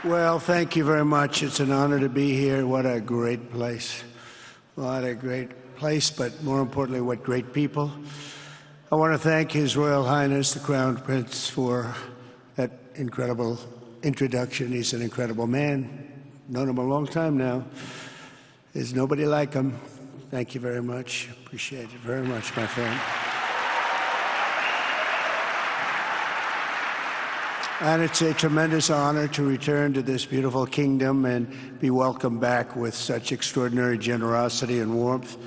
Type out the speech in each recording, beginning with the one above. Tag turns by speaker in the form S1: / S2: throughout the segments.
S1: Well, thank you very much. It's an honor to be here. What a great place. What a great place, but more importantly, what great people. I want to thank His Royal Highness, the Crown Prince, for that incredible introduction. He's an incredible man. Known him a long time now. There's nobody like him. Thank you very much. Appreciate it very much, my friend. And it's a tremendous honor to return to this beautiful kingdom and be welcomed back with such extraordinary generosity and warmth.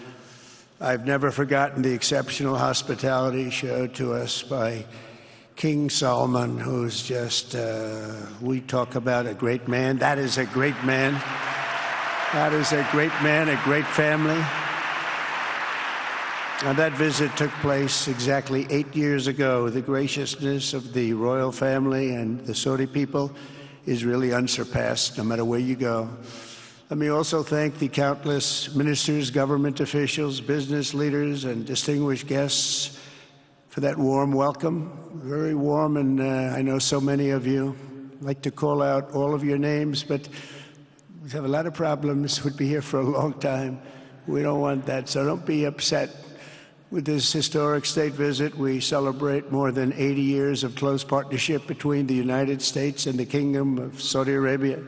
S1: I've never forgotten the exceptional hospitality showed to us by King Salman, who's just, we talk about a great man. That is a great man. That is a great man, a great family. And that visit took place exactly 8 years ago. The graciousness of the royal family and the Saudi people is really unsurpassed, no matter where you go. Let me also thank the countless ministers, government officials, business leaders, and distinguished guests for that warm welcome. Very warm, and I know so many of you. I'd like to call out all of your names, but we have a lot of problems. We'd be here for a long time. We don't want that, so don't be upset. With this historic state visit, we celebrate more than 80 years of close partnership between the United States and the Kingdom of Saudi Arabia.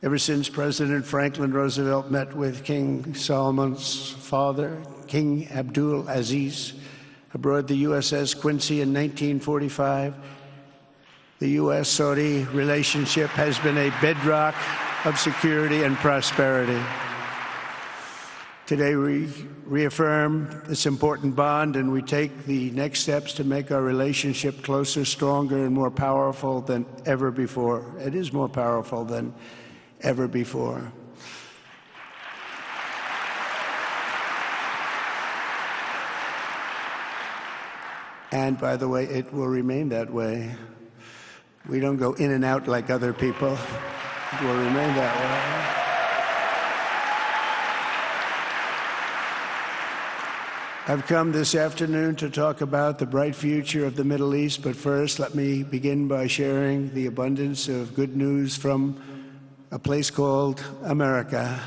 S1: Ever since President Franklin Roosevelt met with King Salman's father, King Abdul Aziz, aboard the USS Quincy in 1945, the U.S.-Saudi relationship has been a bedrock of security and prosperity. Today, we reaffirm this important bond, and we take the next steps to make our relationship closer, stronger, and more powerful than ever before. It is more powerful than ever before. And by the way, it will remain that way. We don't go in and out like other people. It will remain that way. I've come this afternoon to talk about the bright future of the Middle East, but first let me begin by sharing the abundance of good news from a place called America.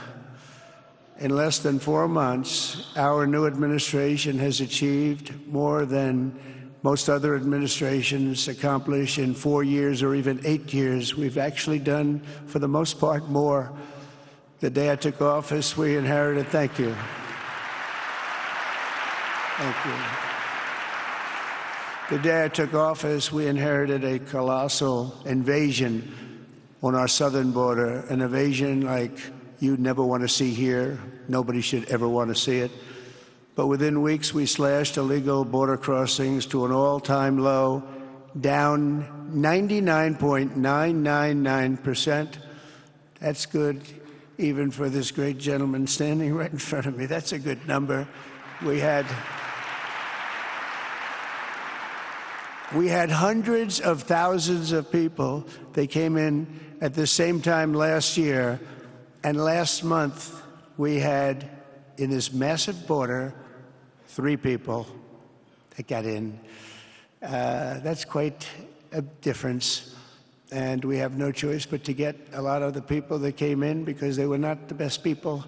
S1: In less than 4 months, our new administration has achieved more than most other administrations accomplish in 4 years or even 8 years. We've actually done, for the most part, more. The day I took office, we inherited, thank you. Thank you. The day I took office, we inherited a colossal invasion on our southern border, an invasion like you'd never want to see here. Nobody should ever want to see it. But within weeks, we slashed illegal border crossings to an all-time low, down 99.999%. That's good, even for this great gentleman standing right in front of me. That's a good number. We had hundreds of thousands of people. They came in at the same time last year, and last month we had, in this massive border, 3 people that got in. That's quite a difference, and we have no choice but to get a lot of the people that came in because they were not the best people.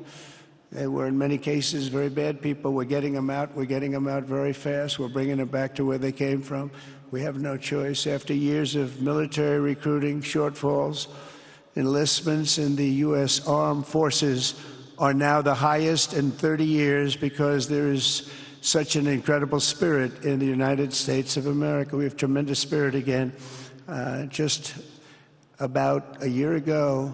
S1: They were, in many cases, very bad people. We're getting them out. We're getting them out very fast. We're bringing them back to where they came from. We have no choice. After years of military recruiting shortfalls, enlistments in the U.S. Armed Forces are now the highest in 30 years because there is such an incredible spirit in the United States of America. We have tremendous spirit again. Just about a year ago,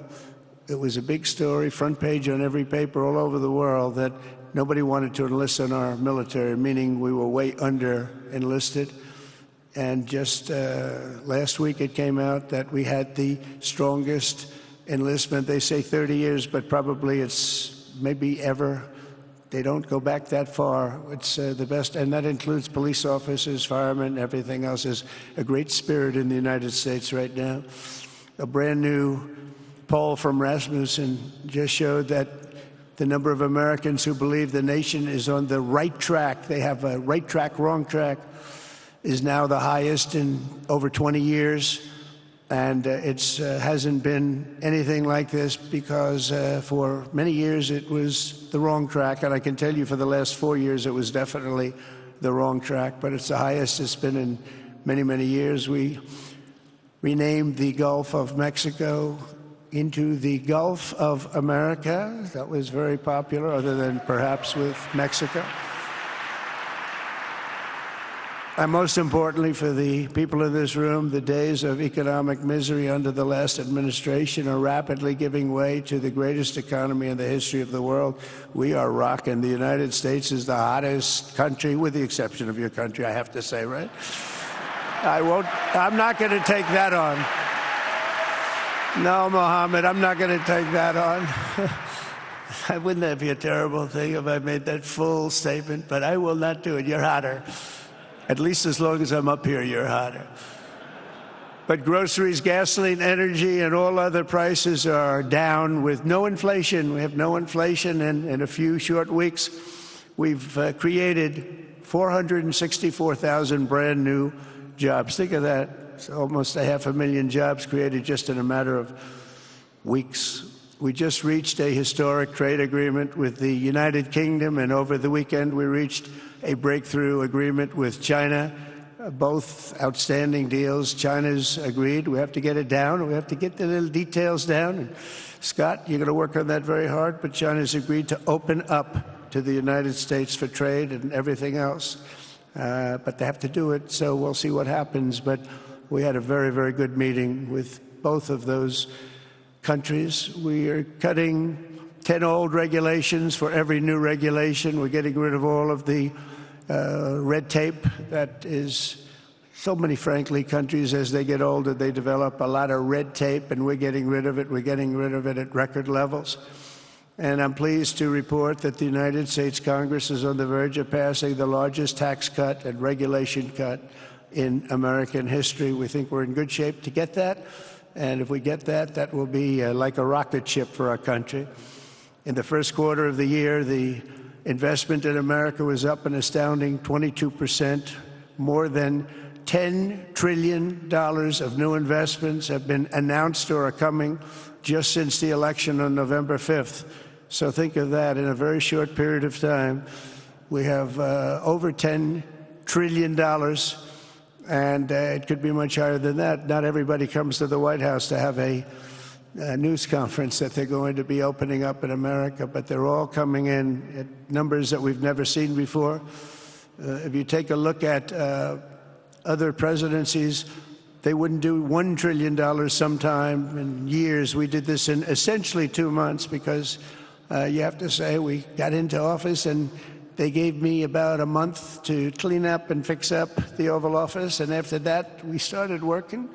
S1: it was a big story, front page on every paper all over the world, that nobody wanted to enlist in our military, meaning we were way under enlisted. And just last week it came out that we had the strongest enlistment. They say 30 years, but probably it's maybe ever. They don't go back that far. It's the best, and that includes police officers, firemen, everything else. Is a great spirit in the United States right now. A brand new poll from Rasmussen just showed that the number of Americans who believe the nation is on the right track, they have a right track, wrong track, is now the highest in over 20 years. And it hasn't been anything like this because for many years it was the wrong track. And I can tell you for the last 4 years it was definitely the wrong track. But it's the highest it's been in many, many years. We renamed the Gulf of Mexico into the Gulf of America. That was very popular, other than perhaps with Mexico. And most importantly for the people in this room, the days of economic misery under the last administration are rapidly giving way to the greatest economy in the history of the world. We are rocking. The United States is the hottest country, with the exception of your country, I have to say, right? I'm not going to take that on. No, Mohammed, I'm not going to take that on. Wouldn't that be a terrible thing if I made that full statement? But I will not do it. You're hotter. At least as long as I'm up here, you're hotter. But groceries, gasoline, energy, and all other prices are down with no inflation. We have no inflation, and in a few short weeks, we've created 464,000 brand new jobs. Think of that. It's almost 500,000 jobs created just in a matter of weeks. We just reached a historic trade agreement with the United Kingdom, and over the weekend we reached a breakthrough agreement with China. Both outstanding deals. China's agreed. We have to get it down. We have to get the little details down. And Scott, you're going to work on that very hard, but China's agreed to open up to the United States for trade and everything else. But they have to do it, so we'll see what happens. But we had a very, very good meeting with both of those countries. We are cutting 10 old regulations for every new regulation. We're getting rid of all of the red tape that is so many, frankly, countries, as they get older, they develop a lot of red tape, and we're getting rid of it. We're getting rid of it at record levels. And I'm pleased to report that the United States Congress is on the verge of passing the largest tax cut and regulation cut in American history. We think we're in good shape to get that. And if we get that, that will be like a rocket ship for our country. In the first quarter of the year, the investment in America was up an astounding 22%. More than $10 trillion of new investments have been announced or are coming just since the election on November 5th. So think of that. In a very short period of time, we have over $10 trillion, and it could be much higher than that. Not everybody comes to the White House to have a news conference that they're going to be opening up in America, but they're all coming in at numbers that we've never seen before. If you take a look at other presidencies, they wouldn't do $1 trillion sometime in years. We did this in essentially 2 months because you have to say we got into office and they gave me about a month to clean up and fix up the Oval Office, and after that we started working.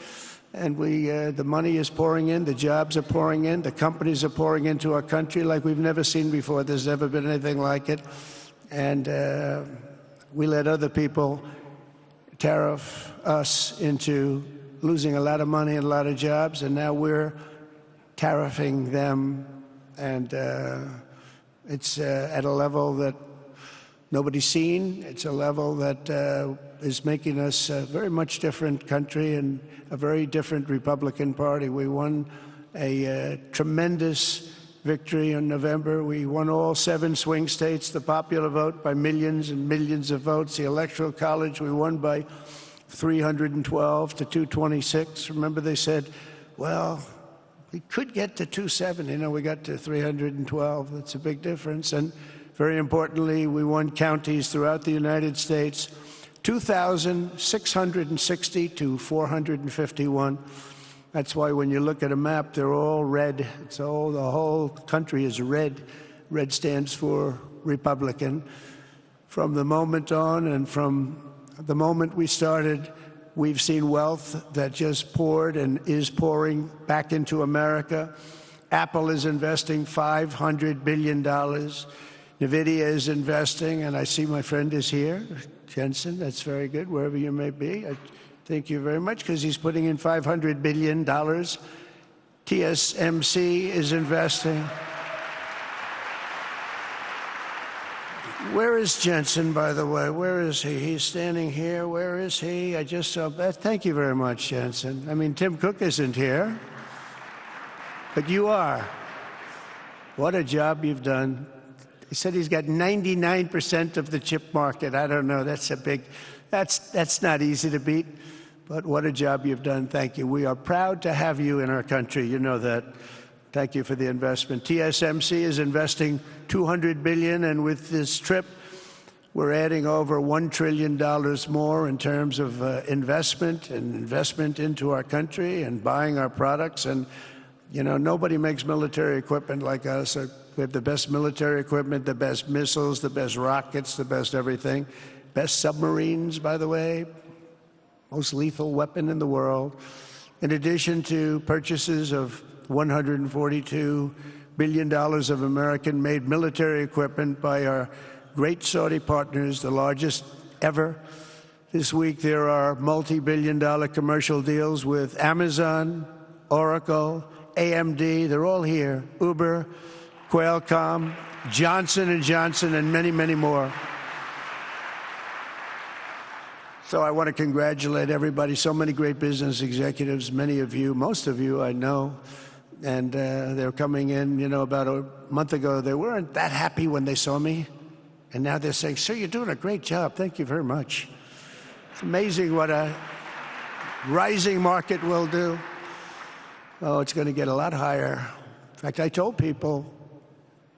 S1: And the money is pouring in, the jobs are pouring in, the companies are pouring into our country like we've never seen before. There's never been anything like it. And we let other people tariff us into losing a lot of money and a lot of jobs, and now we're tariffing them. And it's at a level that nobody's seen. It's a level that is making us a very much different country and a very different Republican Party. We won a tremendous victory in November. We won all 7 swing states, the popular vote by millions and millions of votes. The Electoral College we won by 312 to 226. Remember, they said, well, we could get to 270. No, we got to 312. That's a big difference. And very importantly, we won counties throughout the United States, 2,660 to 451. That's why when you look at a map, they're all red. The whole country is red. Red stands for Republican. From the moment on and from the moment we started, we've seen wealth that just poured and is pouring back into America. Apple is investing $500 billion. Nvidia is investing, and I see my friend is here, Jensen. That's very good, wherever you may be. I thank you very much, because he's putting in $500 billion. TSMC is investing. Where is Jensen, by the way? Where is he? He's standing here. Where is he? I just saw that. Thank you very much, Jensen. I mean, Tim Cook isn't here, but you are. What a job you've done. He said he's got 99% of the chip market. I don't know. That's a big, that's not easy to beat, but what a job you've done. Thank you. We are proud to have you in our country. You know that. Thank you for the investment. TSMC is investing $200 billion, and with this trip, we're adding over $1 trillion more in terms of investment into our country and buying our products. And, you know, nobody makes military equipment like us. We have the best military equipment, the best missiles, the best rockets, the best everything. Best submarines, by the way. Most lethal weapon in the world. In addition to purchases of $142 billion of American-made military equipment by our great Saudi partners, the largest ever. This week, there are multi-billion-dollar commercial deals with Amazon, Oracle, AMD. They're all here. Uber, Qualcomm, Johnson & Johnson, and many, many more. So I want to congratulate everybody. So many great business executives, many of you, most of you I know. And they're coming in, you know, about a month ago. They weren't that happy when they saw me. And now they're saying, sir, you're doing a great job. Thank you very much. It's amazing what a rising market will do. Oh, it's going to get a lot higher. In fact, I told people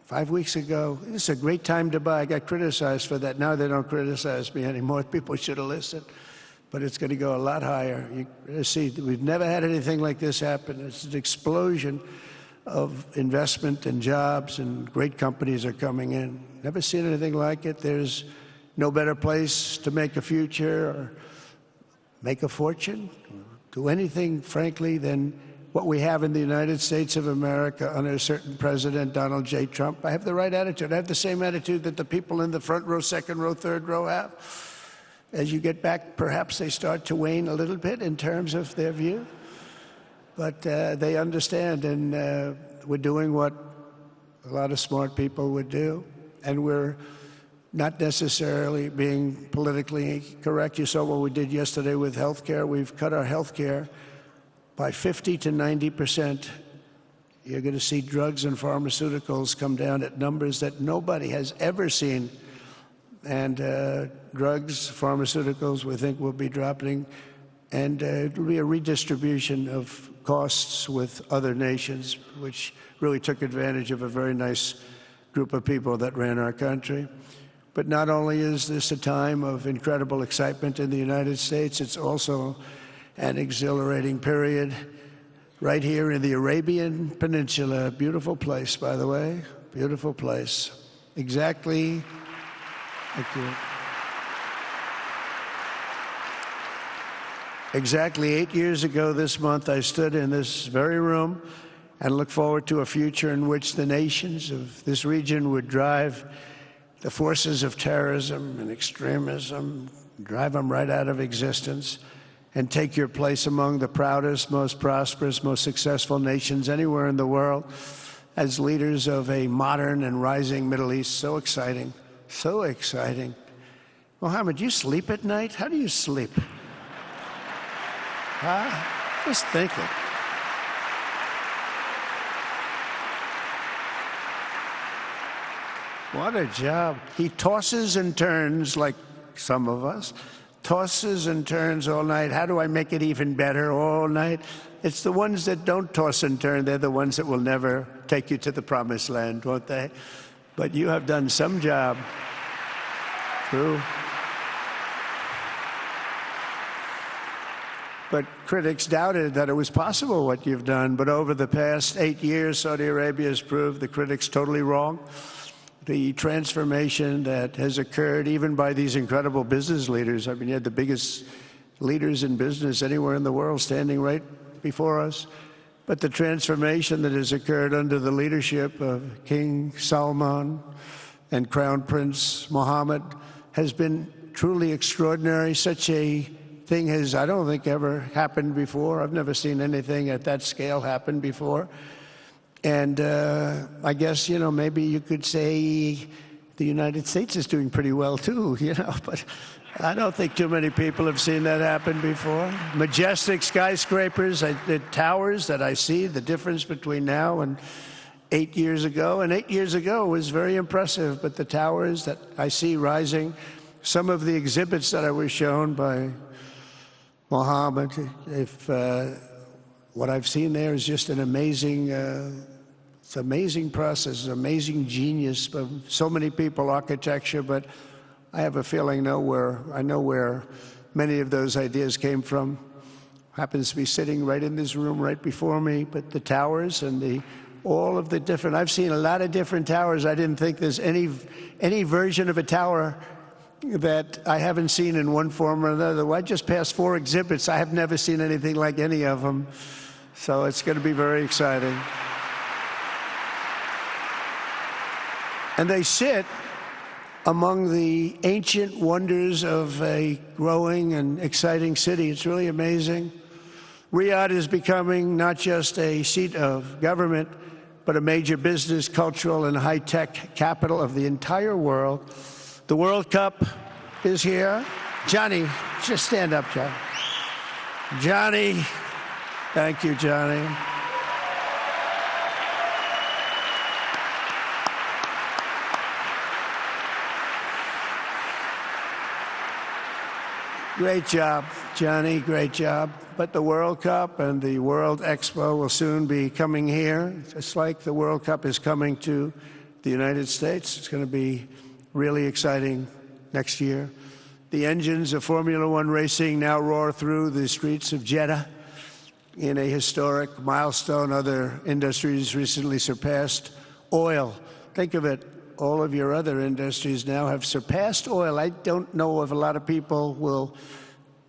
S1: 5 weeks ago, this is a great time to buy. I got criticized for that. Now they don't criticize me anymore. People should have listened. But it's going to go a lot higher. You see, we've never had anything like this happen. It's an explosion of investment and jobs, and great companies are coming in. Never seen anything like it. There's no better place to make a future or make a fortune, do anything, frankly, than what we have in the United States of America under a certain president, Donald J. Trump. I have the right attitude. I have the same attitude that the people in the front row, second row, third row have. As you get back, perhaps they start to wane a little bit in terms of their view. But they understand, and we're doing what a lot of smart people would do. And we're not necessarily being politically correct. You saw what we did yesterday with health care. We've cut our health care by 50 to 90%. You're going to see drugs and pharmaceuticals come down at numbers that nobody has ever seen. And drugs, pharmaceuticals, we think will be dropping. And it'll be a redistribution of costs with other nations, which really took advantage of a very nice group of people that ran our country. But not only is this a time of incredible excitement in the United States, it's also an exhilarating period right here in the Arabian Peninsula. Beautiful place, by the way. Beautiful place. Exactly. Thank you. Exactly 8 years ago this month, I stood in this very room and looked forward to a future in which the nations of this region would drive the forces of terrorism and extremism, drive them right out of existence, and take your place among the proudest, most prosperous, most successful nations anywhere in the world as leaders of a modern and rising Middle East. So exciting. So exciting. Mohammed, you sleep at night? How do you sleep? Huh? Just thinking. What a job. He tosses and turns like some of us. Tosses and turns all night. How do I make it even better all night? It's the ones that don't toss and turn. They're the ones that will never take you to the promised land, won't they? But you have done some job. True. But critics doubted that it was possible what you've done. But over the past 8 years, Saudi Arabia has proved the critics totally wrong. The transformation that has occurred even by these incredible business leaders. I mean, you had the biggest leaders in business anywhere in the world standing right before us. But the transformation that has occurred under the leadership of King Salman and Crown Prince Mohammed has been truly extraordinary. Such a thing has, I don't think, ever happened before. I've never seen anything at that scale happen before. And I guess, you know, maybe you could say the United States is doing pretty well too, but I don't think too many people have seen that happen before. Majestic skyscrapers, the towers that I see, the difference between now and 8 years ago. And 8 years ago was very impressive, but the towers that I see rising, some of the exhibits that I was shown by Mohammed, what I've seen there is just an amazing, it's an amazing process, amazing genius of so many people, architecture, but I have a feeling I know where many of those ideas came from. Happens to be sitting right in this room right before me, but the towers and all of the different, I've seen a lot of different towers. I didn't think there's any version of a tower that I haven't seen in one form or another. Well, I just passed 4 exhibits. I have never seen anything like any of them. So it's going to be very exciting. And they sit among the ancient wonders of a growing and exciting city. It's really amazing. Riyadh is becoming not just a seat of government, but a major business, cultural, and high-tech capital of the entire world. The World Cup is here. Johnny, just stand up, John. Johnny, thank you, Johnny. Great job, Johnny, great job. But the World Cup and the World Expo will soon be coming here, just like the World Cup is coming to the United States. It's going to be really exciting next year. The engines of Formula One racing now roar through the streets of Jeddah in a historic milestone. Other industries recently surpassed oil. Think of it. All of your other industries now have surpassed oil. I don't know if a lot of people will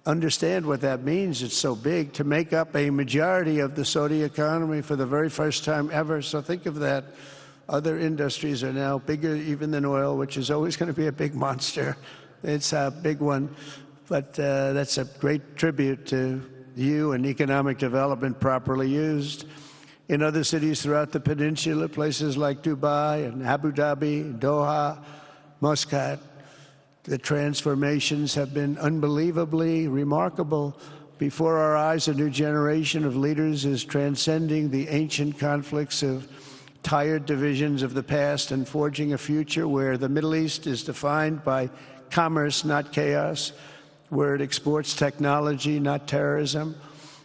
S1: understand what that means. It's so big to make up a majority of the Saudi economy for the very first time ever. So think of that. Other industries are now bigger even than oil, which is always going to be a big monster. It's a big one. But that's a great tribute to you and economic development properly used. In other cities throughout the peninsula, places like Dubai and Abu Dhabi, Doha, Muscat, the transformations have been unbelievably remarkable. Before our eyes, a new generation of leaders is transcending the ancient conflicts of tired divisions of the past and forging a future where the Middle East is defined by commerce, not chaos, where it exports technology, not terrorism,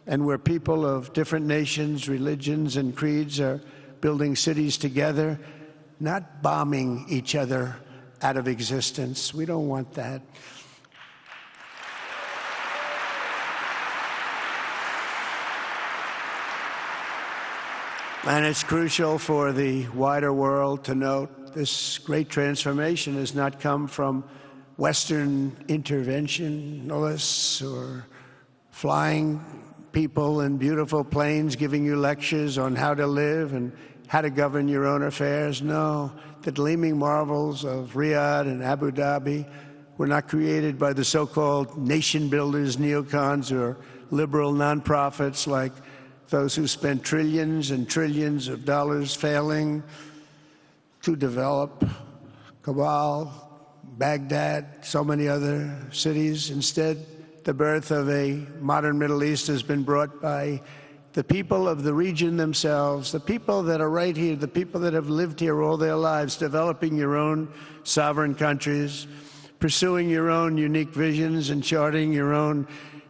S1: and where people of different nations, religions, and creeds are building cities together, not bombing each other out of existence. We don't want that. And it's crucial for the wider world to note this great transformation has not come from Western interventionists or flying people in beautiful planes giving you lectures on how to live and how to govern your own affairs. No, the gleaming marvels of Riyadh and Abu Dhabi were not created by the so-called nation builders, neocons, or liberal nonprofits like those who spent trillions and trillions of dollars failing to develop Kabul, Baghdad, so many other cities. Instead, the birth of a modern Middle East has been brought by the people of the region themselves, the people that are right here, the people that have lived here all their lives, developing your own sovereign countries, pursuing your own unique visions and charting your own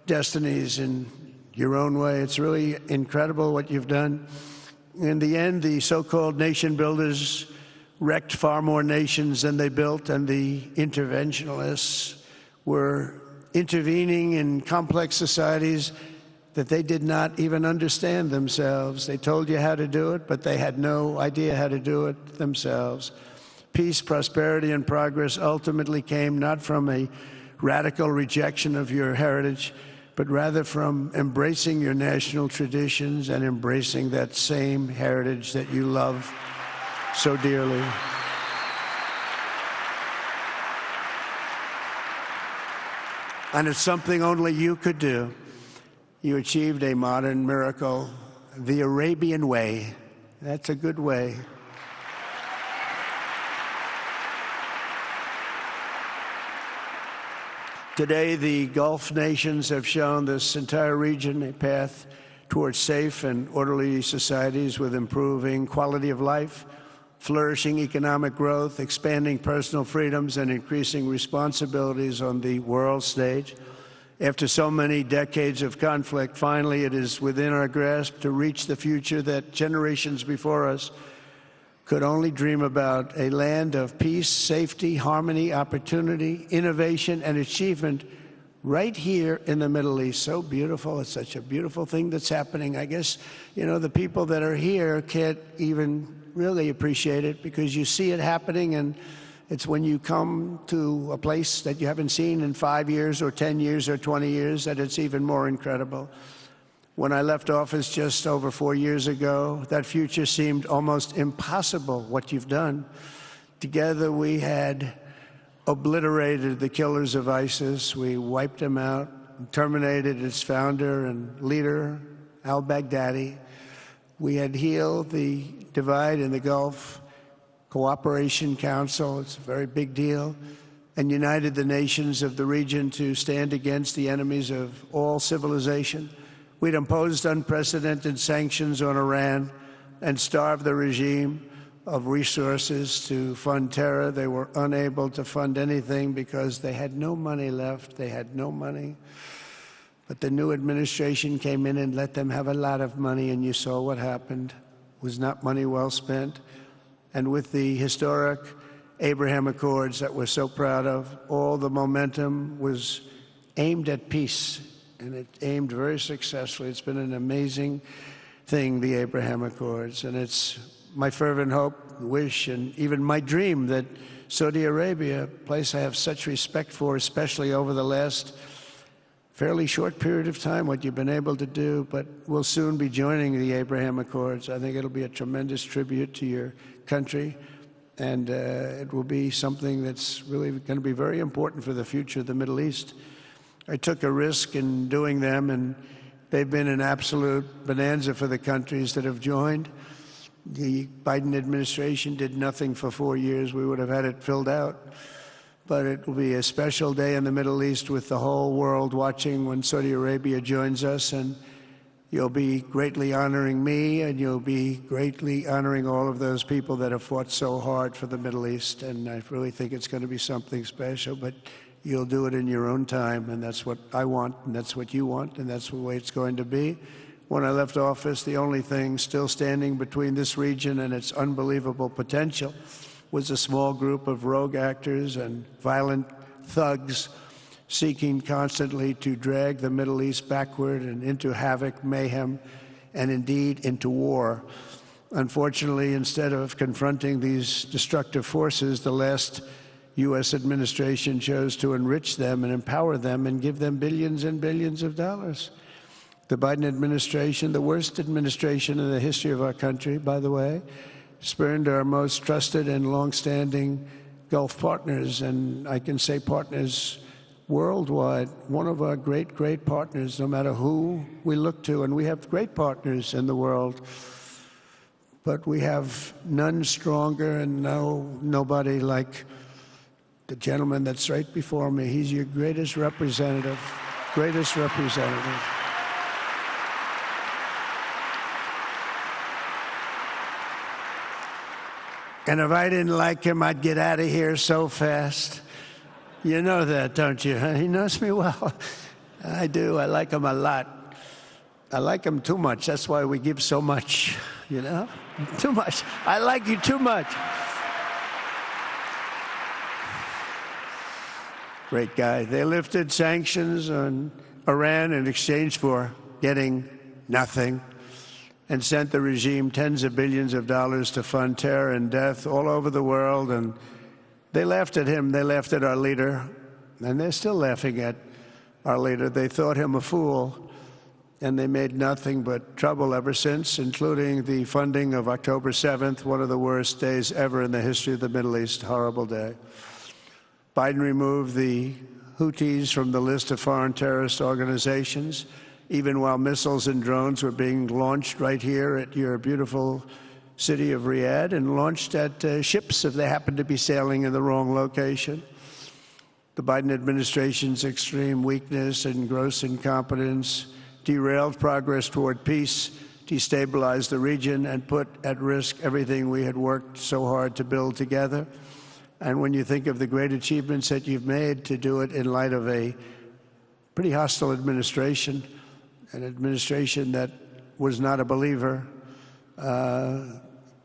S1: destinies in your own way. It's really incredible what you've done. In the end, the so-called nation builders wrecked far more nations than they built, and the interventionists were intervening in complex societies that they did not even understand themselves. They told you how to do it, but they had no idea how to do it themselves. Peace, prosperity, and progress ultimately came not from a radical rejection of your heritage, but rather from embracing your national traditions and embracing that same heritage that you love so dearly. And it's something only you could do. You achieved a modern miracle, the Arabian way. That's a good way. Today, the Gulf nations have shown this entire region a path towards safe and orderly societies with improving quality of life, flourishing economic growth, expanding personal freedoms, and increasing responsibilities on the world stage. After so many decades of conflict, finally it is within our grasp to reach the future that generations before us could only dream about, a land of peace, safety, harmony, opportunity, innovation, and achievement right here in the Middle East. So beautiful. It's such a beautiful thing that's happening. I guess, the people that are here can't even really appreciate it because you see it happening, and it's when you come to a place that you haven't seen in 5 years or 10 years or 20 years that it's even more incredible. When I left office just over 4 years ago, that future seemed almost impossible, what you've done. Together we had obliterated the killers of ISIS. We wiped them out, terminated its founder and leader, al-Baghdadi. We had healed the divide in the Gulf Cooperation Council, it's a very big deal, and united the nations of the region to stand against the enemies of all civilization. We'd imposed unprecedented sanctions on Iran and starved the regime of resources to fund terror. They were unable to fund anything because they had no money left. They had no money. But the new administration came in and let them have a lot of money, and you saw what happened. It was not money well spent. And with the historic Abraham Accords that we're so proud of, all the momentum was aimed at peace, and it aimed very successfully. It's been an amazing thing, the Abraham Accords, and it's my fervent hope, wish, and even my dream that Saudi Arabia, a place I have such respect for, especially over the last fairly short period of time, what you've been able to do, but we'll soon be joining the Abraham Accords. I think it'll be a tremendous tribute to your country, and it will be something that's really going to be very important for the future of the Middle East. I took a risk in doing them, and they've been an absolute bonanza for the countries that have joined. The Biden administration did nothing for 4 years. We would have had it filled out. But it will be a special day in the Middle East with the whole world watching when Saudi Arabia joins us, and you'll be greatly honoring me, and you'll be greatly honoring all of those people that have fought so hard for the Middle East. And I really think it's going to be something special, but you'll do it in your own time, and that's what I want, and that's what you want, and that's the way it's going to be. When I left office, the only thing still standing between this region and its unbelievable potential was a small group of rogue actors and violent thugs seeking constantly to drag the Middle East backward and into havoc, mayhem, and indeed into war. Unfortunately, instead of confronting these destructive forces, the last U.S. administration chose to enrich them and empower them and give them billions and billions of dollars. The Biden administration, the worst administration in the history of our country, by the way, spurned our most trusted and long-standing Gulf partners, and I can say partners worldwide, one of our great, great partners, no matter who we look to, and we have great partners in the world, but we have none stronger and nobody like the gentleman that's right before me. He's your greatest representative, greatest representative. And if I didn't like him, I'd get out of here so fast. You know that, don't you? He knows me well. I do. I like him a lot. I like him too much. That's why we give so much, you know? Too much. I like you too much. Great guy. They lifted sanctions on Iran in exchange for getting nothing, and sent the regime tens of billions of dollars to fund terror and death all over the world. And they laughed at him. They laughed at our leader. And they're still laughing at our leader. They thought him a fool. And they made nothing but trouble ever since, including the funding of October 7th, one of the worst days ever in the history of the Middle East. Horrible day. Biden removed the Houthis from the list of foreign terrorist organizations, even while missiles and drones were being launched right here at your beautiful city of Riyadh, and launched at ships if they happened to be sailing in the wrong location. The Biden administration's extreme weakness and gross incompetence derailed progress toward peace, destabilized the region, and put at risk everything we had worked so hard to build together. And when you think of the great achievements that you've made, to do it in light of a pretty hostile administration, an administration that was not a believer,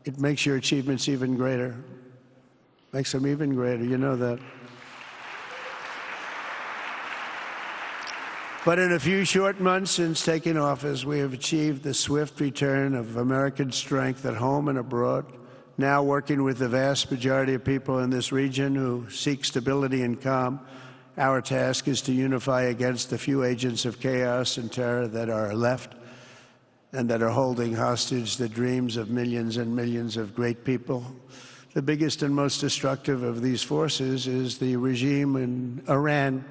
S1: it makes your achievements even greater. Makes them even greater, you know that. But in a few short months since taking office, we have achieved the swift return of American strength at home and abroad, now working with the vast majority of people in this region who seek stability and calm. Our task is to unify against the few agents of chaos and terror that are left and that are holding hostage the dreams of millions and millions of great people. The biggest and most destructive of these forces is the regime in Iran,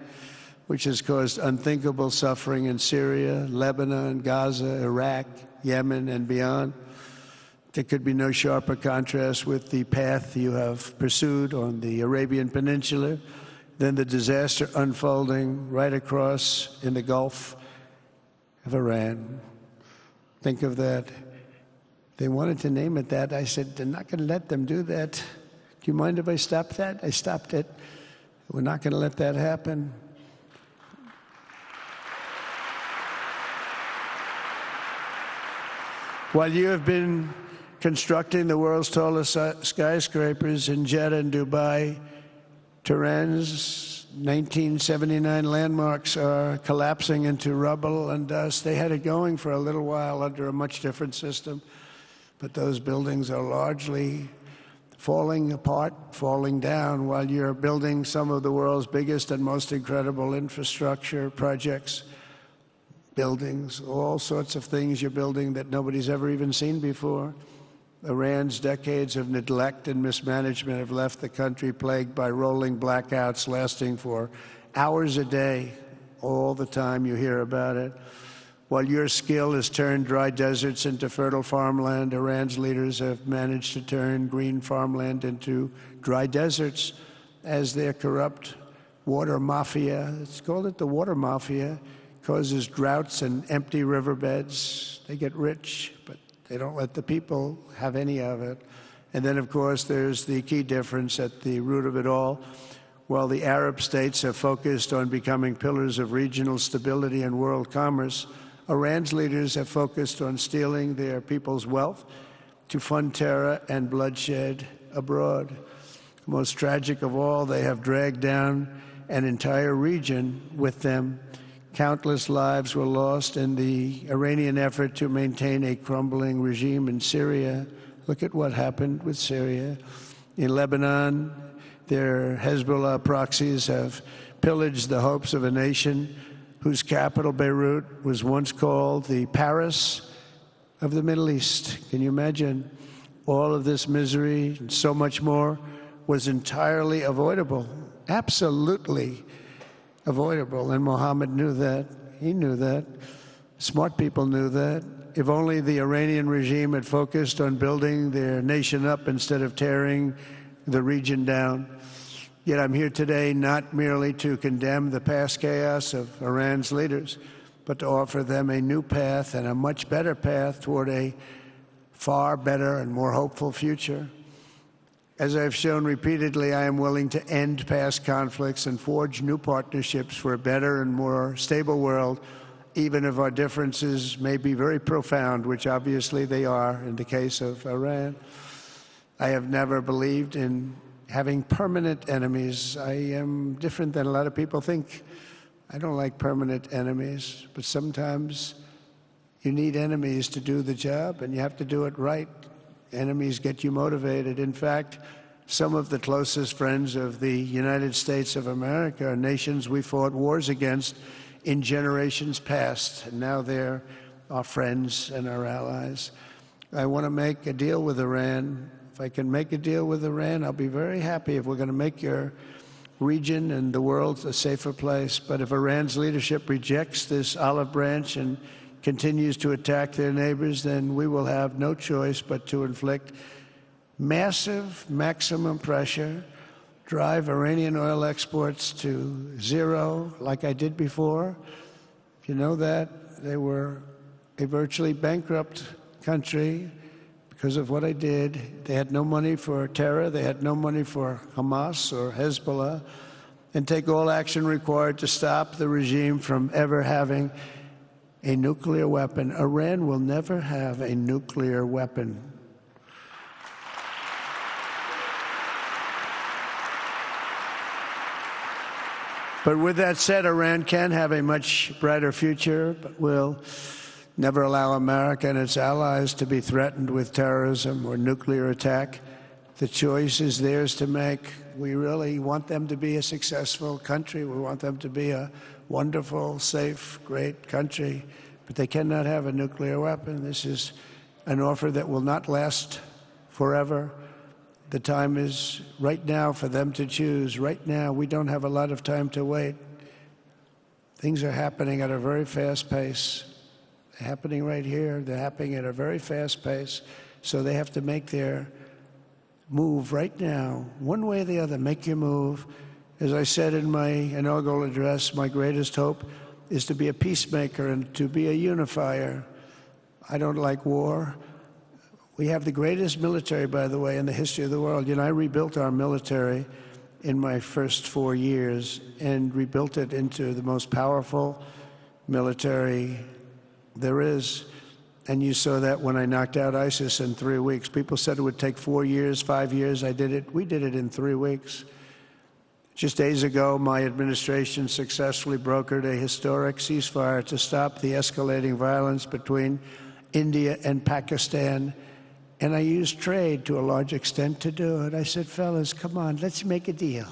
S1: which has caused unthinkable suffering in Syria, Lebanon, Gaza, Iraq, Yemen, and beyond. There could be no sharper contrast with the path you have pursued on the Arabian Peninsula than the disaster unfolding right across in the Gulf of Iran. Think of that. They wanted to name it that. I said, they're not going to let them do that. Do you mind if I stop that? I stopped it. We're not going to let that happen. While you have been constructing the world's tallest skyscrapers in Jeddah and Dubai, Tehran's 1979 landmarks are collapsing into rubble and dust. They had it going for a little while under a much different system, but those buildings are largely falling apart, falling down, while you're building some of the world's biggest and most incredible infrastructure projects. Buildings, all sorts of things you're building that nobody's ever even seen before. Iran's decades of neglect and mismanagement have left the country plagued by rolling blackouts lasting for hours a day. All the time you hear about it. While your skill has turned dry deserts into fertile farmland, Iran's leaders have managed to turn green farmland into dry deserts as their corrupt water mafia, it's called it the water mafia, causes droughts and empty riverbeds. They get rich, but they don't let the people have any of it. And then, of course, there's the key difference at the root of it all. While the Arab states have focused on becoming pillars of regional stability and world commerce, Iran's leaders have focused on stealing their people's wealth to fund terror and bloodshed abroad. Most tragic of all, they have dragged down an entire region with them. Countless lives were lost in the Iranian effort to maintain a crumbling regime in Syria. Look at what happened with Syria. In Lebanon, their Hezbollah proxies have pillaged the hopes of a nation whose capital, Beirut, was once called the Paris of the Middle East. Can you imagine? All of this misery and so much more was entirely avoidable, absolutely avoidable. And Mohammed knew that. He knew that. Smart people knew that. If only the Iranian regime had focused on building their nation up instead of tearing the region down. Yet I'm here today not merely to condemn the past chaos of Iran's leaders, but to offer them a new path and a much better path toward a far better and more hopeful future. As I've shown repeatedly, I am willing to end past conflicts and forge new partnerships for a better and more stable world, even if our differences may be very profound, which obviously they are in the case of Iran. I have never believed in having permanent enemies. I am different than a lot of people think. I don't like permanent enemies, but sometimes you need enemies to do the job, and you have to do it right. Enemies get you motivated. In fact, some of the closest friends of the United States of America are nations we fought wars against in generations past, and now they're our friends and our allies. I want to make a deal with Iran. If I can make a deal with Iran, I'll be very happy. If we're going to make your region and the world a safer place. But if Iran's leadership rejects this olive branch and continues to attack their neighbors, then we will have no choice but to inflict massive, maximum pressure drive Iranian oil exports to zero like I did before. If you know that, they were a virtually bankrupt country because of what I did. They had no money for terror. They had no money for Hamas or Hezbollah, and take all action required to stop the regime from ever having a nuclear weapon. Iran will never have a nuclear weapon. But with that said, Iran can have a much brighter future, but will never allow America and its allies to be threatened with terrorism or nuclear attack. The choice is theirs to make. We really want them to be a successful country. We want them to be a wonderful, safe, great country, but they cannot have a nuclear weapon. This is an offer that will not last forever. The time is right now for them to choose. Right now, we don't have a lot of time to wait. Things are happening at a very fast pace. They're happening right here. They're happening at a very fast pace. So they have to make their move right now, one way or the other. Make your move. As I said in my inaugural address, my greatest hope is to be a peacemaker and to be a unifier. I don't like war. We have the greatest military, by the way, in the history of the world. You know, I rebuilt our military in my first 4 years and rebuilt it into the most powerful military there is. And you saw that when I knocked out ISIS in 3 weeks. People said it would take 4 years, 5 years. I did it. We did it in 3 weeks. Just days ago, my administration successfully brokered a historic ceasefire to stop the escalating violence between India and Pakistan. And I used trade to a large extent to do it. I said, fellas, come on, let's make a deal.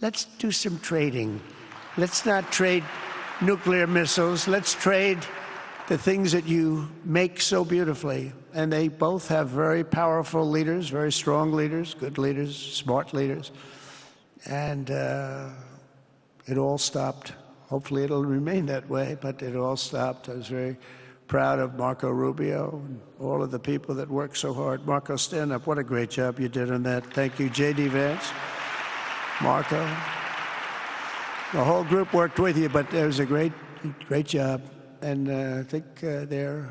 S1: Let's do some trading. Let's not trade nuclear missiles. Let's trade the things that you make so beautifully. And they both have very powerful leaders, very strong leaders, good leaders, smart leaders. And it all stopped. Hopefully it'll remain that way, but it all stopped. I was very proud of Marco Rubio and all of the people that worked so hard. Marco, stand up. What a great job you did on that. Thank you, J.D. Vance, Marco. The whole group worked with you, but it was a great job. And I think they're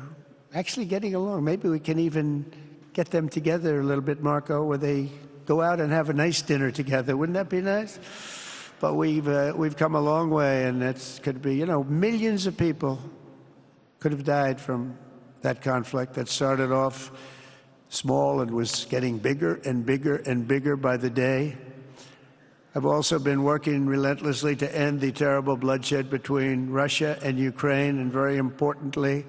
S1: actually getting along. Maybe we can even get them together a little bit, Marco, where they go out and have a nice dinner together. Wouldn't that be nice? But we've come a long way, and it could be, you know, millions of people could have died from that conflict that started off small and was getting bigger and bigger and bigger by the day. I've also been working relentlessly to end the terrible bloodshed between Russia and Ukraine, and very importantly,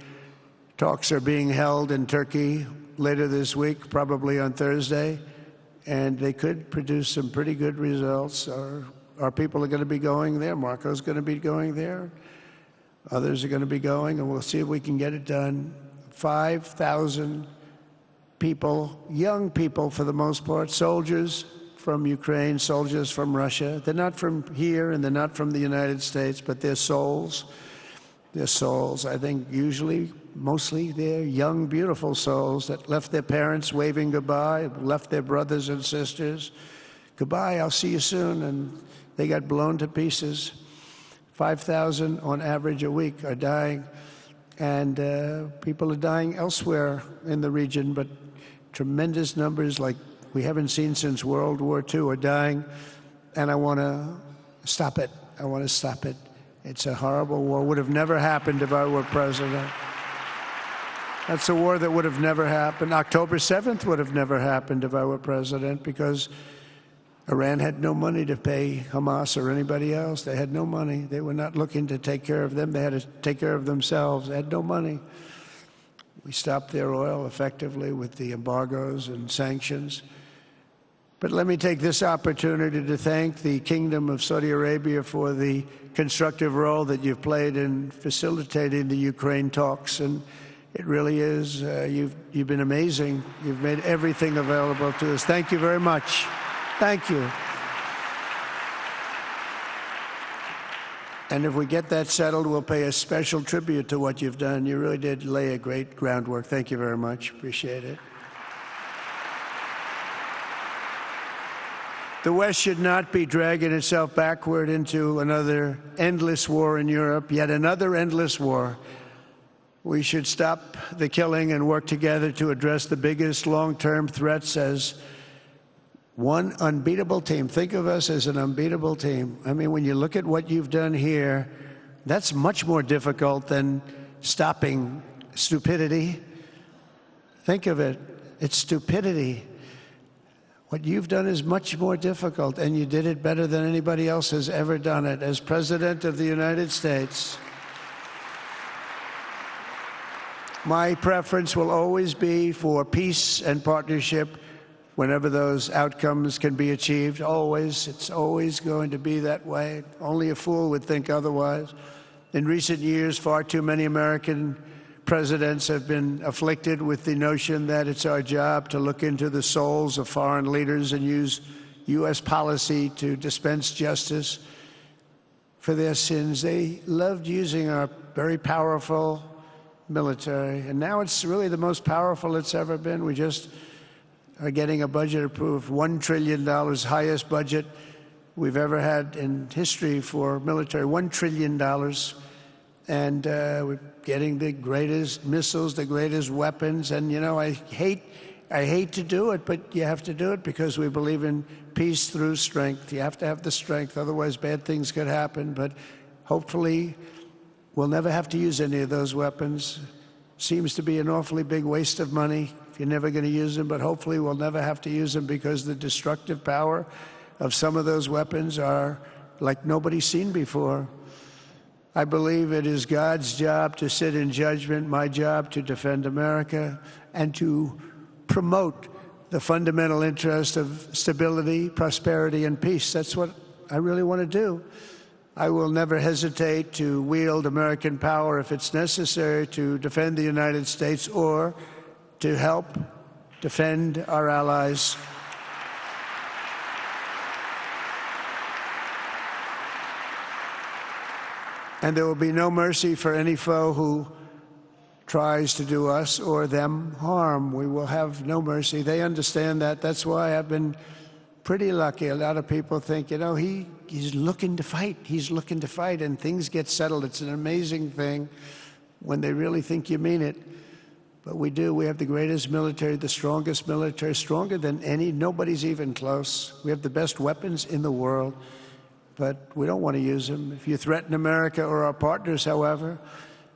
S1: talks are being held in Turkey later this week, probably on Thursday, and they could produce some pretty good results. Our people are going to be going there. Marco's going to be going there. Others are going to be going, and we'll see if we can get it done. 5,000 people, young people for the most part, soldiers from Ukraine, soldiers from Russia. They're not from here and they're not from the United States, but they're souls. They're souls. I think usually, mostly, they're young, beautiful souls that left their parents waving goodbye, left their brothers and sisters. Goodbye, I'll see you soon. And they got blown to pieces. 5,000 on average a week are dying, and people are dying elsewhere in the region, but tremendous numbers like we haven't seen since World War II are dying, and I want to stop it. I want to stop it. It's a horrible war. Would have never happened if I were president. That's a war that would have never happened. October 7th would have never happened if I were president, because Iran had no money to pay Hamas or anybody else. They had no money. They were not looking to take care of them. They had to take care of themselves. They had no money. We stopped their oil effectively with the embargoes and sanctions. But let me take this opportunity to thank the Kingdom of Saudi Arabia for the constructive role that you've played in facilitating the Ukraine talks. And it really is, you've been amazing. You've made everything available to us. Thank you very much. Thank you. And if we get that settled, we'll pay a special tribute to what you've done. You really did lay a great groundwork. Thank you very much. Appreciate it. The West should not be dragging itself backward into another endless war in Europe, yet another endless war. We should stop the killing and work together to address the biggest long-term threats as one unbeatable team. Think of us as an unbeatable team. I mean, when you look at what you've done here, that's much more difficult than stopping stupidity. Think of it. It's stupidity. What you've done is much more difficult, and you did it better than anybody else has ever done it. As President of the United States, my preference will always be for peace and partnership whenever those outcomes can be achieved. Always. It's always going to be that way. Only a fool would think otherwise. In recent years, far too many American presidents have been afflicted with the notion that it's our job to look into the souls of foreign leaders and use U.S. policy to dispense justice for their sins. They loved using our very powerful military, and now it's really the most powerful it's ever been. We just are getting a budget approved, $1 trillion, highest budget we've ever had in history for military, $1 trillion. And we're getting the greatest missiles, the greatest weapons. And, you know, I hate to do it, but you have to do it because we believe in peace through strength. You have to have the strength, otherwise bad things could happen. But hopefully we'll never have to use any of those weapons. Seems to be an awfully big waste of money if you're never going to use them, but hopefully we'll never have to use them because the destructive power of some of those weapons are like nobody's seen before. I believe it is God's job to sit in judgment, my job to defend America, and to promote the fundamental interest of stability, prosperity, and peace. That's what I really want to do. I will never hesitate to wield American power if it's necessary to defend the United States or to help defend our allies. And there will be no mercy for any foe who tries to do us or them harm. We will have no mercy. They understand that. That's why I've been pretty lucky. A lot of people think, you know, he's looking to fight. He's looking to fight, and things get settled. It's an amazing thing when they really think you mean it. But we do. We have the greatest military, the strongest military, stronger than any. Nobody's even close. We have the best weapons in the world. But we don't want to use them. If you threaten America or our partners, however,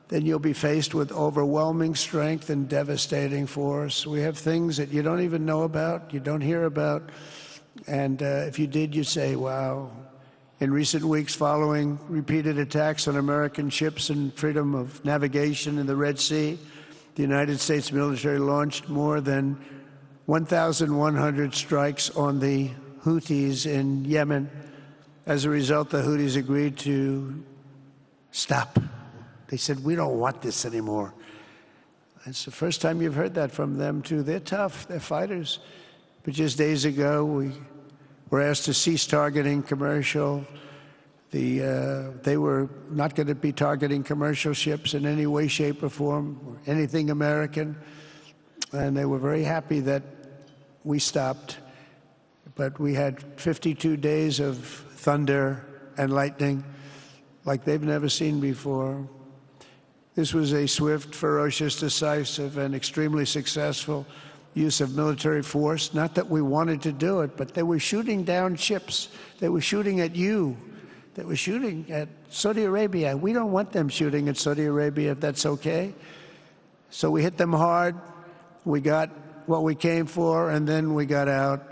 S1: then you'll be faced with overwhelming strength and devastating force. We have things that you don't even know about, you don't hear about, and if you did, you'd say, wow. In recent weeks, following repeated attacks on American ships and freedom of navigation in the Red Sea, the United States military launched more than 1,100 strikes on the Houthis in Yemen. As a result, the Houthis agreed to stop. They said, we don't want this anymore. It's the first time you've heard that from them, too. They're tough. They're fighters. But just days ago, we were asked to cease targeting commercial. They were not going to be targeting commercial ships in any way, shape, or form, or anything American. And they were very happy that we stopped. But we had 52 days of thunder and lightning like they've never seen before. This was a swift, ferocious, decisive, and extremely successful use of military force. Not that we wanted to do it, but they were shooting down ships. They were shooting at you. They were shooting at Saudi Arabia. We don't want them shooting at Saudi Arabia, if that's okay. So we hit them hard. We got what we came for, and then we got out.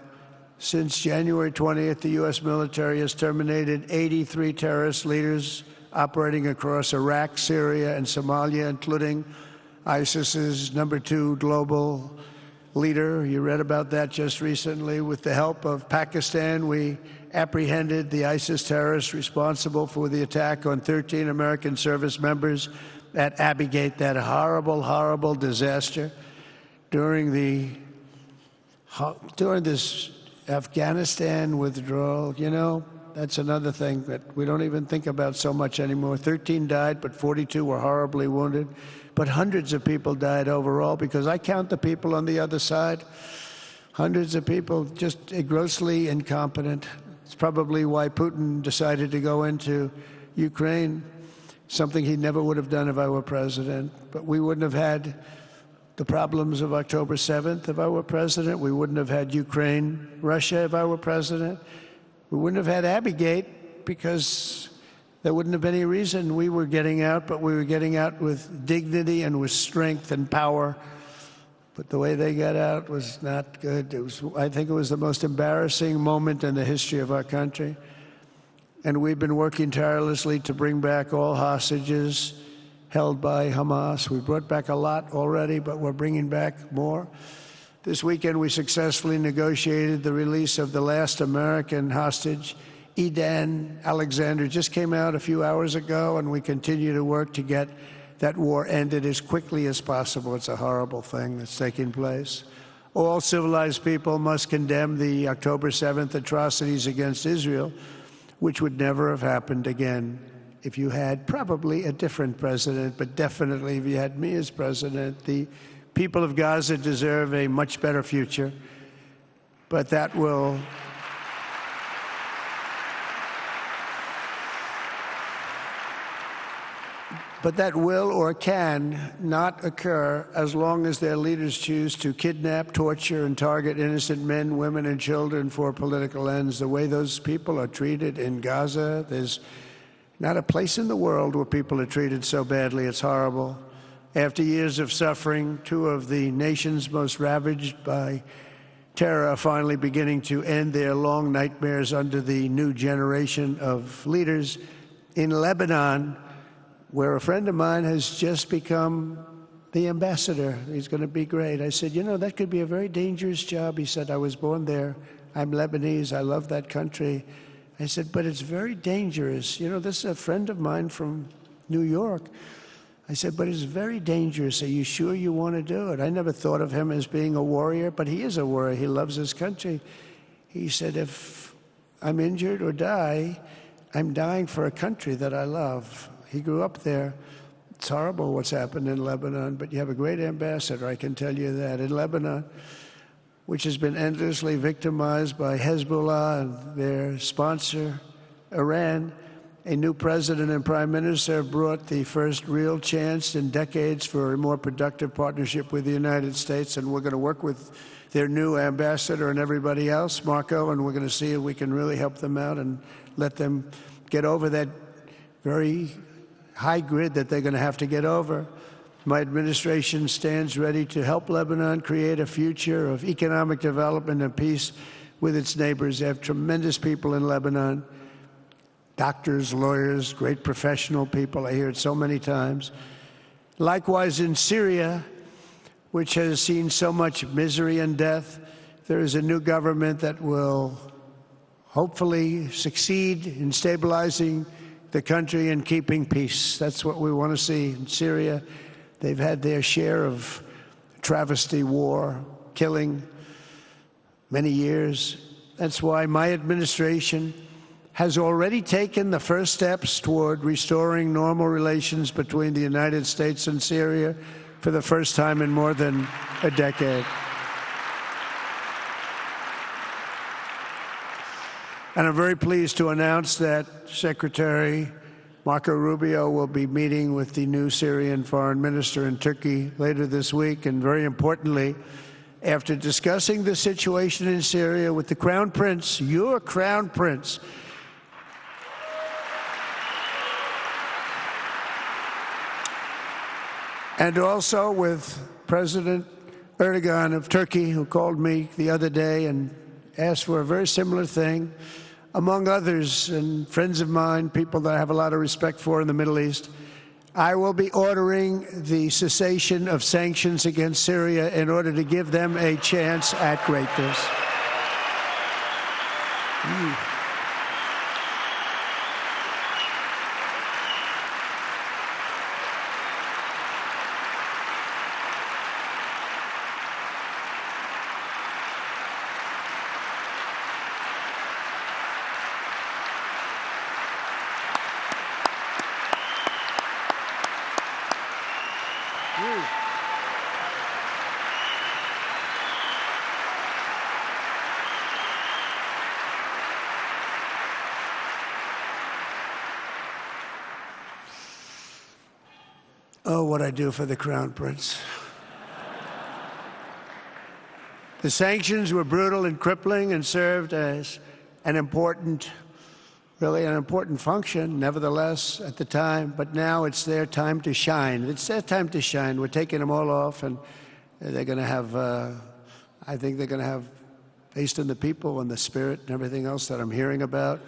S1: Since January 20th, the U.S. military has terminated 83 terrorist leaders operating across Iraq, Syria, and Somalia, including ISIS's #2 global leader. You read about that just recently. With the help of Pakistan, we apprehended the ISIS terrorists responsible for the attack on 13 American service members at Abbey Gate, that horrible, horrible disaster. During this Afghanistan withdrawal, you know, that's another thing that we don't even think about so much anymore. 13 died, but 42 were horribly wounded. But hundreds of people died overall, because I count the people on the other side. Hundreds of people just grossly incompetent. It's probably why Putin decided to go into Ukraine, something he never would have done if I were president. But we wouldn't have had the problems of October 7th if I were president. We wouldn't have had Ukraine, Russia if I were president. We wouldn't have had Abbeygate because there wouldn't have been any reason we were getting out, but we were getting out with dignity and with strength and power. But the way they got out was not good. I think it was the most embarrassing moment in the history of our country. And we've been working tirelessly to bring back all hostages held by Hamas. We brought back a lot already, but we're bringing back more. This weekend, we successfully negotiated the release of the last American hostage, Edan Alexander. Just came out a few hours ago, and we continue to work to get that war ended as quickly as possible. It's a horrible thing that's taking place. All civilized people must condemn the October 7th atrocities against Israel, which would never have happened again if you had probably a different president, but definitely if you had me as president. The people of Gaza deserve a much better future, but that will or can not occur as long as their leaders choose to kidnap, torture, and target innocent men, women, and children for political ends. The way those people are treated in Gaza, there's not a place in the world where people are treated so badly. It's horrible. After years of suffering, two of the nations most ravaged by terror are finally beginning to end their long nightmares under the new generation of leaders. In Lebanon, where a friend of mine has just become the ambassador. He's going to be great. I said, you know, that could be a very dangerous job. He said, I was born there. I'm Lebanese. I love that country. I said, but it's very dangerous. You know, this is a friend of mine from New York. I said, but it's very dangerous. Are you sure you want to do it? I never thought of him as being a warrior, but he is a warrior. He loves his country. He said, if I'm injured or die, I'm dying for a country that I love. He grew up there. It's horrible what's happened in Lebanon, but you have a great ambassador, I can tell you that. In Lebanon, which has been endlessly victimized by Hezbollah and their sponsor, Iran, a new president and prime minister have brought the first real chance in decades for a more productive partnership with the United States, and we're going to work with their new ambassador and everybody else, Marco, and we're going to see if we can really help them out and let them get over that very high grid that they're going to have to get over. My administration stands ready to help Lebanon create a future of economic development and peace with its neighbors. They have tremendous people in Lebanon, doctors, lawyers, great professional people. I hear it so many times. Likewise, in Syria, which has seen so much misery and death, there is a new government that will hopefully succeed in stabilizing the country and keeping peace. That's what we want to see in Syria. They've had their share of travesty, war, killing, many years. That's why my administration has already taken the first steps toward restoring normal relations between the United States and Syria for the first time in more than a decade. And I'm very pleased to announce that Secretary Marco Rubio will be meeting with the new Syrian foreign minister in Turkey later this week. And very importantly, after discussing the situation in Syria with the Crown Prince, your Crown Prince, and also with President Erdogan of Turkey, who called me the other day and asked for a very similar thing, among others, and friends of mine, people that I have a lot of respect for in the Middle East, I will be ordering the cessation of sanctions against Syria in order to give them a chance at greatness. Oh, what I do for the Crown Prince. The sanctions were brutal and crippling and served as an important function, nevertheless, at the time. But now it's their time to shine. It's their time to shine. We're taking them all off, and they're going to have, I think they're going to have, based on the people and the spirit and everything else that I'm hearing about.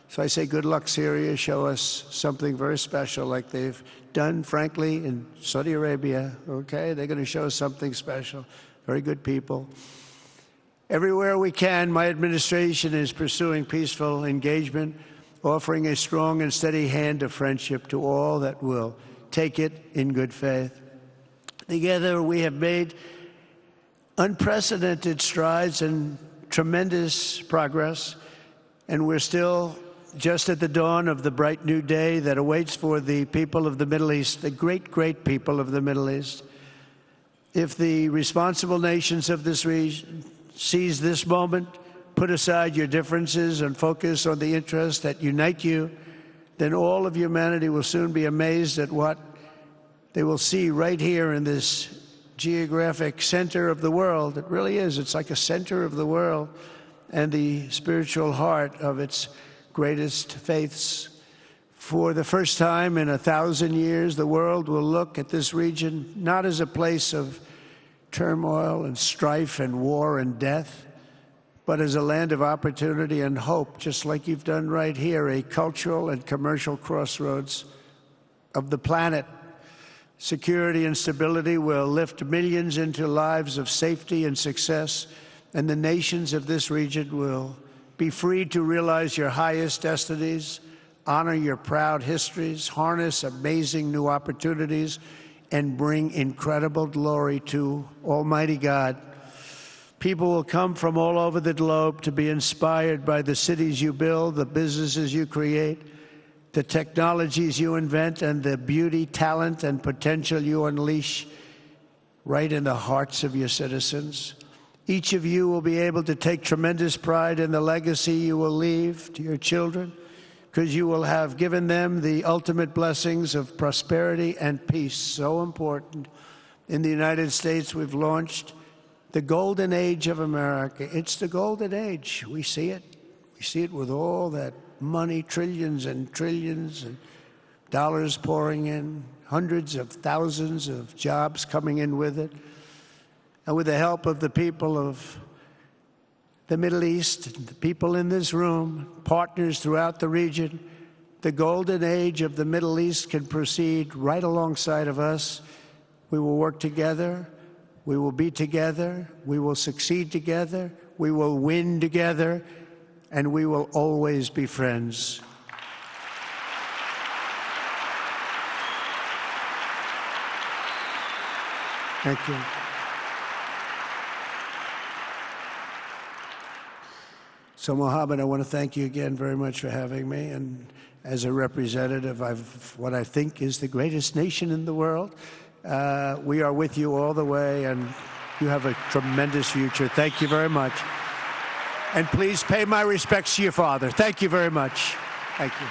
S1: So I say good luck, Syria. Show us something very special like they've done, frankly, in Saudi Arabia. Okay? They're going to show us something special. Very good people. Everywhere we can, my administration is pursuing peaceful engagement, offering a strong and steady hand of friendship to all that will take it in good faith. Together, we have made unprecedented strides and tremendous progress, and we're still just at the dawn of the bright new day that awaits for the people of the Middle East, the great, great people of the Middle East. If the responsible nations of this region seize this moment, put aside your differences and focus on the interests that unite you, then all of humanity will soon be amazed at what they will see right here in this geographic center of the world. It really is. It's like a center of the world and the spiritual heart of its greatest faiths. For the first time in 1,000 years, the world will look at this region not as a place of turmoil and strife and war and death, but as a land of opportunity and hope, just like you've done right here, a cultural and commercial crossroads of the planet. Security and stability will lift millions into lives of safety and success, and the nations of this region will be free to realize your highest destinies, honor your proud histories, harness amazing new opportunities, and bring incredible glory to Almighty God. People will come from all over the globe to be inspired by the cities you build, the businesses you create, the technologies you invent, and the beauty, talent, and potential you unleash right in the hearts of your citizens. Each of you will be able to take tremendous pride in the legacy you will leave to your children, because you will have given them the ultimate blessings of prosperity and peace. So important. In the United States, we've launched the golden age of America. It's the golden age. We see it. We see it with all that money, trillions and trillions of dollars pouring in, hundreds of thousands of jobs coming in with it. And with the help of the people of the Middle East, the people in this room, partners throughout the region, the golden age of the Middle East can proceed right alongside of us. We will work together. We will be together. We will succeed together. We will win together. And we will always be friends. Thank you. So, Mohammed, I want to thank you again very much for having me. And as a representative of what I think is the greatest nation in the world, we are with you all the way, and you have a tremendous future. Thank you very much. And please pay my respects to your father. Thank you very much. Thank you.